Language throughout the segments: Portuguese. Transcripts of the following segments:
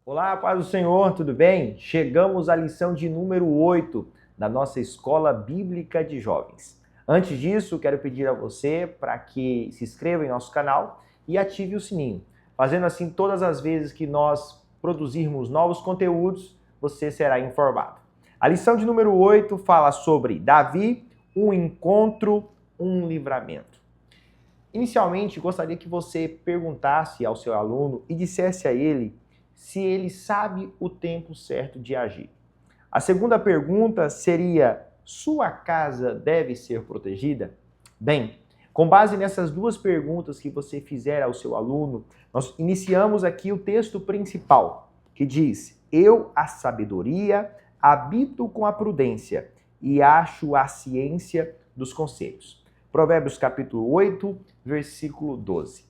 Olá, paz do Senhor, tudo bem? Chegamos à lição de número 8 da nossa Escola Bíblica de Jovens. Antes disso, quero pedir a você para que se inscreva em nosso canal e ative o sininho. Fazendo assim, todas as vezes que nós produzirmos novos conteúdos, você será informado. A lição de número 8 fala sobre Davi, um encontro, um livramento. Inicialmente, gostaria que você perguntasse ao seu aluno e dissesse a ele se ele sabe o tempo certo de agir. A segunda pergunta seria: sua casa deve ser protegida? Bem, com base nessas duas perguntas que você fizer ao seu aluno, nós iniciamos aqui o texto principal, que diz: eu, a sabedoria, habito com a prudência e acho a ciência dos conselhos. Provérbios capítulo 8, versículo 12.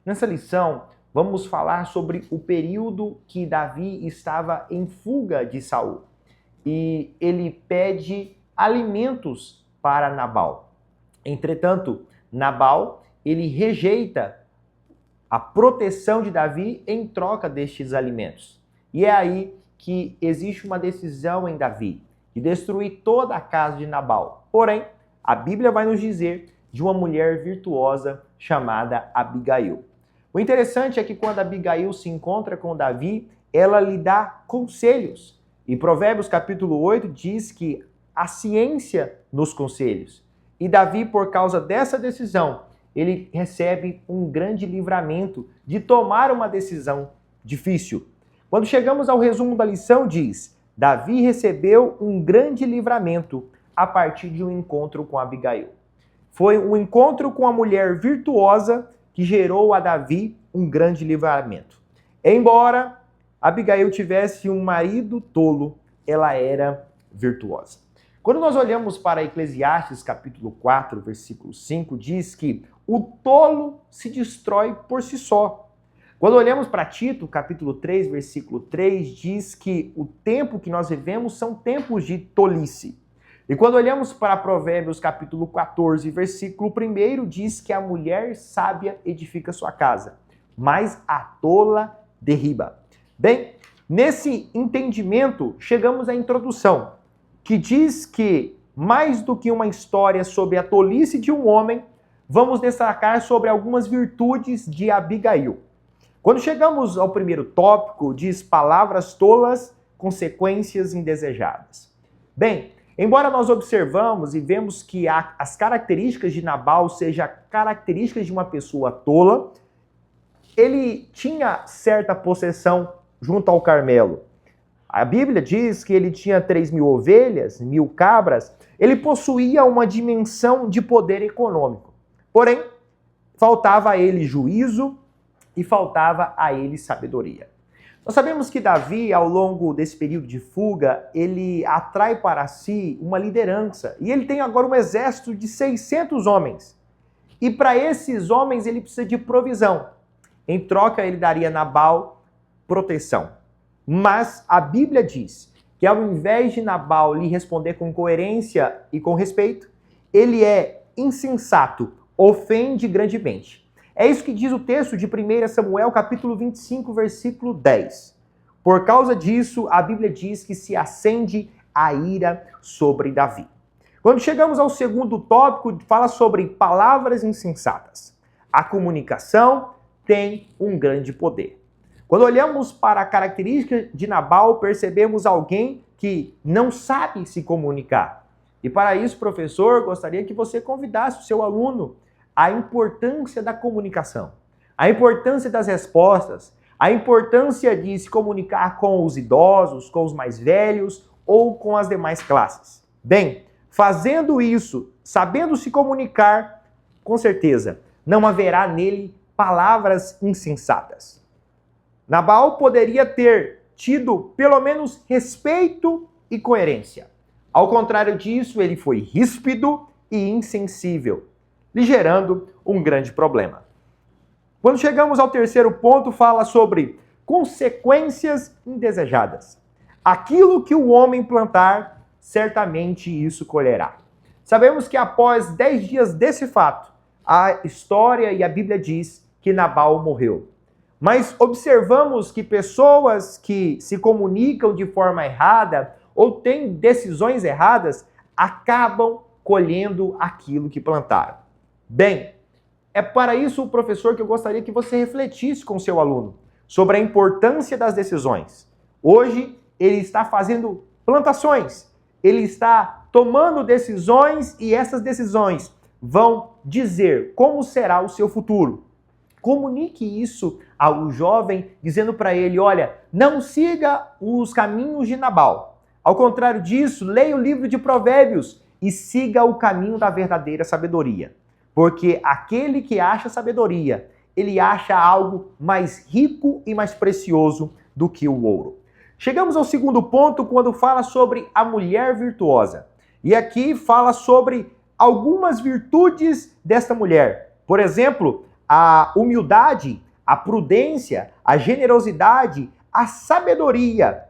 Nessa lição, vamos falar sobre o período que Davi estava em fuga de Saul. E ele pede alimentos para Nabal. Entretanto, Nabal, ele rejeita a proteção de Davi em troca destes alimentos. E é aí que existe uma decisão em Davi, de destruir toda a casa de Nabal. Porém, a Bíblia vai nos dizer de uma mulher virtuosa chamada Abigail. O interessante é que quando Abigail se encontra com Davi, ela lhe dá conselhos. E Provérbios capítulo 8 diz que há ciência nos conselhos. E Davi, por causa dessa decisão, ele recebe um grande livramento de tomar uma decisão difícil. Quando chegamos ao resumo da lição, diz: Davi recebeu um grande livramento a partir de um encontro com Abigail. Foi um encontro com a mulher virtuosa que gerou a Davi um grande livramento. Embora Abigail tivesse um marido tolo, ela era virtuosa. Quando nós olhamos para Eclesiastes capítulo 4, versículo 5, diz que o tolo se destrói por si só. Quando olhamos para Tito, capítulo 3, versículo 3, diz que o tempo que nós vivemos são tempos de tolice. E quando olhamos para Provérbios capítulo 14, versículo 1, diz que a mulher sábia edifica sua casa, mas a tola derriba. Bem, nesse entendimento, chegamos à introdução, que diz que, mais do que uma história sobre a tolice de um homem, vamos destacar sobre algumas virtudes de Abigail. Quando chegamos ao primeiro tópico, diz palavras tolas, consequências indesejadas. Bem, embora nós observamos e vemos que as características de Nabal sejam características de uma pessoa tola, ele tinha certa possessão junto ao Carmelo. A Bíblia diz que ele tinha 3.000 ovelhas, 1.000 cabras, ele possuía uma dimensão de poder econômico. Porém, faltava a ele juízo e faltava a ele sabedoria. Nós sabemos que Davi, ao longo desse período de fuga, ele atrai para si uma liderança. E ele tem agora um exército de 600 homens. E para esses homens ele precisa de provisão. Em troca, ele daria a Nabal proteção. Mas a Bíblia diz que ao invés de Nabal lhe responder com coerência e com respeito, ele é insensato, ofende grandemente. É isso que diz o texto de 1 Samuel, capítulo 25, versículo 10. Por causa disso, a Bíblia diz que se acende a ira sobre Davi. Quando chegamos ao segundo tópico, fala sobre palavras insensatas. A comunicação tem um grande poder. Quando olhamos para a característica de Nabal, percebemos alguém que não sabe se comunicar. E para isso, professor, gostaria que você convidasse o seu aluno a importância da comunicação, a importância das respostas, a importância de se comunicar com os idosos, com os mais velhos ou com as demais classes. Bem, fazendo isso, sabendo se comunicar, com certeza, não haverá nele palavras insensatas. Nabal poderia ter tido pelo menos respeito e coerência. Ao contrário disso, ele foi ríspido e insensível, lhe gerando um grande problema. Quando chegamos ao terceiro ponto, fala sobre consequências indesejadas. Aquilo que o homem plantar, certamente isso colherá. Sabemos que após 10 dias desse fato, a história e a Bíblia diz que Nabal morreu. Mas observamos que pessoas que se comunicam de forma errada ou têm decisões erradas acabam colhendo aquilo que plantaram. Bem, é para isso, professor, que eu gostaria que você refletisse com o seu aluno sobre a importância das decisões. Hoje, ele está fazendo plantações, ele está tomando decisões e essas decisões vão dizer como será o seu futuro. Comunique isso ao jovem, dizendo para ele, olha, não siga os caminhos de Nabal. Ao contrário disso, leia o livro de Provérbios e siga o caminho da verdadeira sabedoria. Porque aquele que acha sabedoria, ele acha algo mais rico e mais precioso do que o ouro. Chegamos ao segundo ponto quando fala sobre a mulher virtuosa. E aqui fala sobre algumas virtudes desta mulher. Por exemplo, a humildade, a prudência, a generosidade, a sabedoria.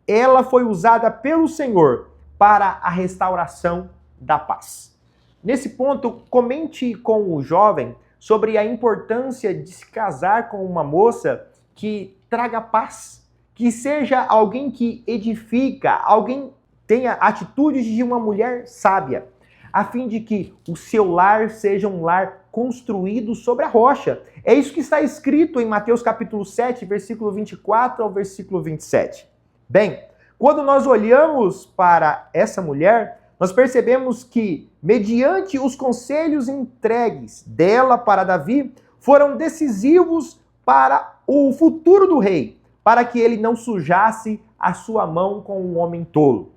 Ela foi usada pelo Senhor para a restauração da paz. Nesse ponto, comente com o jovem sobre a importância de se casar com uma moça que traga paz, que seja alguém que edifica, alguém tenha atitudes de uma mulher sábia, a fim de que o seu lar seja um lar construído sobre a rocha. É isso que está escrito em Mateus capítulo 7, versículo 24 ao versículo 27. Bem, quando nós olhamos para essa mulher, nós percebemos que, mediante os conselhos entregues dela para Davi, foram decisivos para o futuro do rei, para que ele não sujasse a sua mão com um homem tolo.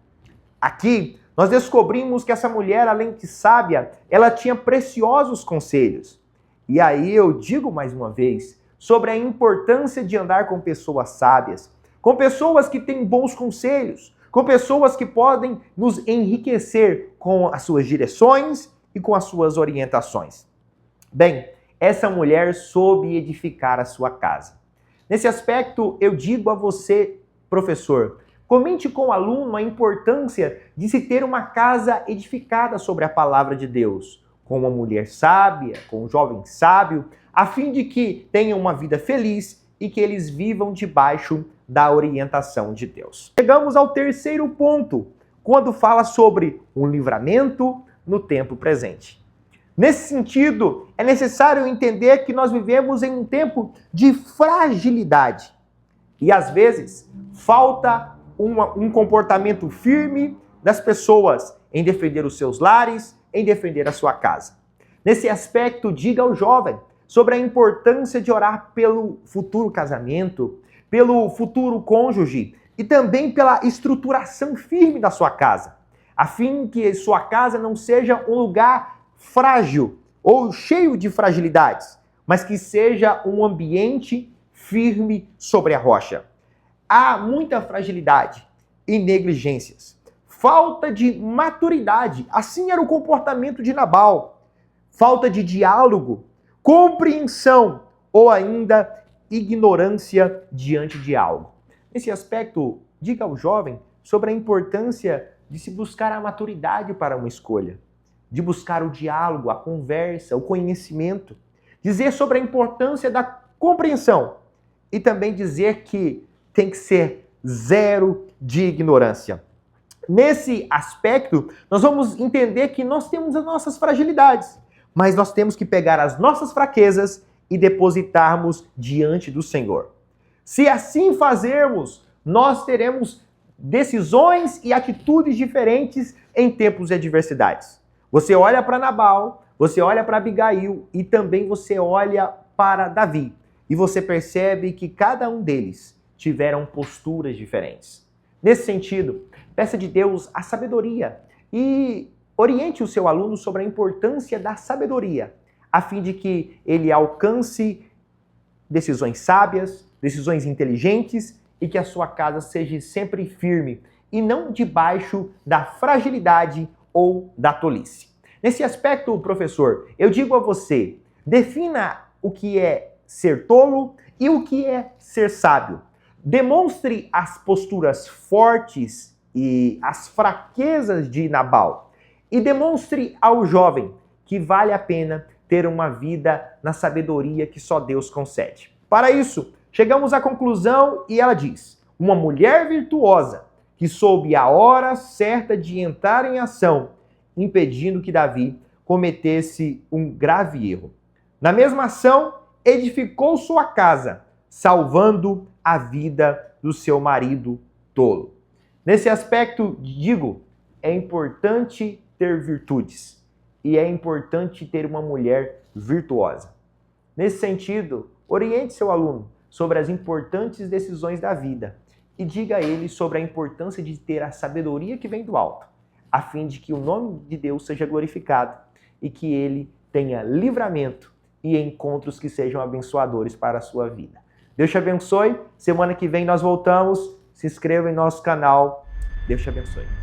Aqui, nós descobrimos que essa mulher, além de sábia, ela tinha preciosos conselhos. E aí eu digo mais uma vez sobre a importância de andar com pessoas sábias, com pessoas que têm bons conselhos, com pessoas que podem nos enriquecer com as suas direções e com as suas orientações. Bem, essa mulher soube edificar a sua casa. Nesse aspecto, eu digo a você, professor, comente com o aluno a importância de se ter uma casa edificada sobre a palavra de Deus, com uma mulher sábia, com um jovem sábio, a fim de que tenham uma vida feliz e que eles vivam debaixo da orientação de Deus. Chegamos ao terceiro ponto, quando fala sobre um livramento no tempo presente. Nesse sentido, é necessário entender que nós vivemos em um tempo de fragilidade. E às vezes, falta um comportamento firme das pessoas em defender os seus lares, em defender a sua casa. Nesse aspecto, diga ao jovem sobre a importância de orar pelo futuro casamento, pelo futuro cônjuge e também pela estruturação firme da sua casa, a fim que sua casa não seja um lugar frágil ou cheio de fragilidades, mas que seja um ambiente firme sobre a rocha. Há muita fragilidade e negligências, falta de maturidade, assim era o comportamento de Nabal, falta de diálogo, compreensão ou ainda ignorância diante de algo. Nesse aspecto, diga ao jovem sobre a importância de se buscar a maturidade para uma escolha, de buscar o diálogo, a conversa, o conhecimento, dizer sobre a importância da compreensão e também dizer que tem que ser zero de ignorância. Nesse aspecto, nós vamos entender que nós temos as nossas fragilidades, mas nós temos que pegar as nossas fraquezas e depositarmos diante do Senhor. Se assim fazermos, nós teremos decisões e atitudes diferentes em tempos de adversidades. Você olha para Nabal, você olha para Abigail e também você olha para Davi. E você percebe que cada um deles tiveram posturas diferentes. Nesse sentido, peça de Deus a sabedoria e oriente o seu aluno sobre a importância da sabedoria, a fim de que ele alcance decisões sábias, decisões inteligentes e que a sua casa seja sempre firme e não debaixo da fragilidade ou da tolice. Nesse aspecto, professor, eu digo a você, defina o que é ser tolo e o que é ser sábio. Demonstre as posturas fortes e as fraquezas de Nabal e demonstre ao jovem que vale a pena ter uma vida na sabedoria que só Deus concede. Para isso, chegamos à conclusão e ela diz: uma mulher virtuosa que soube a hora certa de entrar em ação, impedindo que Davi cometesse um grave erro. Na mesma ação, edificou sua casa, salvando a vida do seu marido tolo. Nesse aspecto, digo, é importante ter virtudes e é importante ter uma mulher virtuosa. Nesse sentido, oriente seu aluno sobre as importantes decisões da vida e diga a ele sobre a importância de ter a sabedoria que vem do alto, a fim de que o nome de Deus seja glorificado e que ele tenha livramento e encontros que sejam abençoadores para a sua vida. Deus te abençoe. Semana que vem nós voltamos. Se inscreva em nosso canal. Deus te abençoe.